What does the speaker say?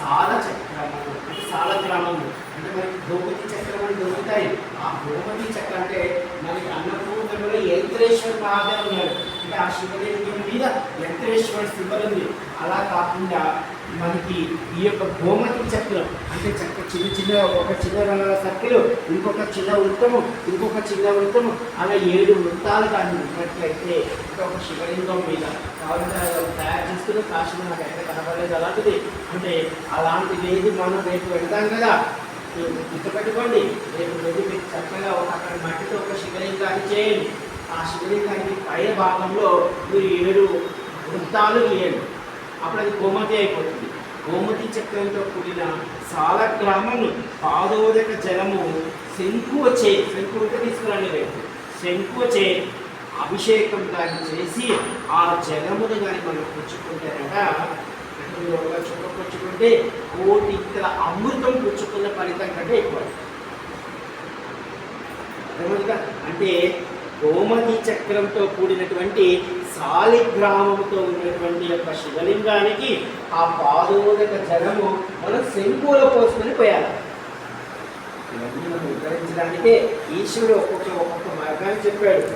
సాల చక్రము అంటే సాల గ్రామము అంటే మనకి గోమతి చక్రం అని దొరుకుతాయి. ఆ గోమతి చక్రం అంటే మనకి అన్నపూర్ణంలో యంత్రేశ్వర మహాదేవ్ ఉన్నాడు. అంటే ఆ శివలింగం మీద యంత్రేశ్వర సింబల్ ఉంది. అలా కాకుండా మనకి ఈ యొక్క గోమతి చక్రం అంటే చిన్న చిన్న ఒక చిన్న సర్కిల్, ఇంకొక చిన్న వృత్తము, ఇంకొక చిన్న వృత్తము, అలా 7 వృత్తాలు కానీ ఉన్నట్లయితే ఒక శివలింగం మీద కావాలంటే తయారు చేసుకుని కాశీలో నాకు ఎక్కడ కనపడలేదు అలాంటిది. అంటే అలాంటిది ఏది మనం రేపు వెళ్తాం కదా, గుర్తుపెట్టుకోండి. రేపు వెళ్ళి మీకు చక్కగా అక్కడ మట్టితో ఒక శివలింగాన్ని చేయండి. ఆ శివలింగానికి పై భాగంలో మీరు 7 వృత్తాలు గీయండి. అప్పుడు అది గోమతి అయిపోతుంది. గోమతి చక్రంతో కూడిన సాల గ్రామము పాదోదక జలము శంకువచే, శంకు ఉంటే తీసుకురండి రేపు, శంకువచే అభిషేకం కానీ చేసి ఆ జలమును కానీ మనం పుచ్చుకుంటారట. ఒక చుక్క పుచ్చుకుంటే 1 కోటి అమృతం పుచ్చుకున్న ఫలితం కంటే ఎక్కువ. అర్థమవుతుందా? అంటే గోమతి చక్రంతో కూడినటువంటి శాలిగ్రామముతో ఉన్నటువంటి యొక్క శివలింగానికి ఆ పాదోదక జలము మనం శంకులో పోసుకొని పోయాలి. ఇవన్నీ మనం ఉద్ధరించడానికే ఈశ్వరుడు ఒక్కొక్క మార్గాన్ని చెప్పాడు.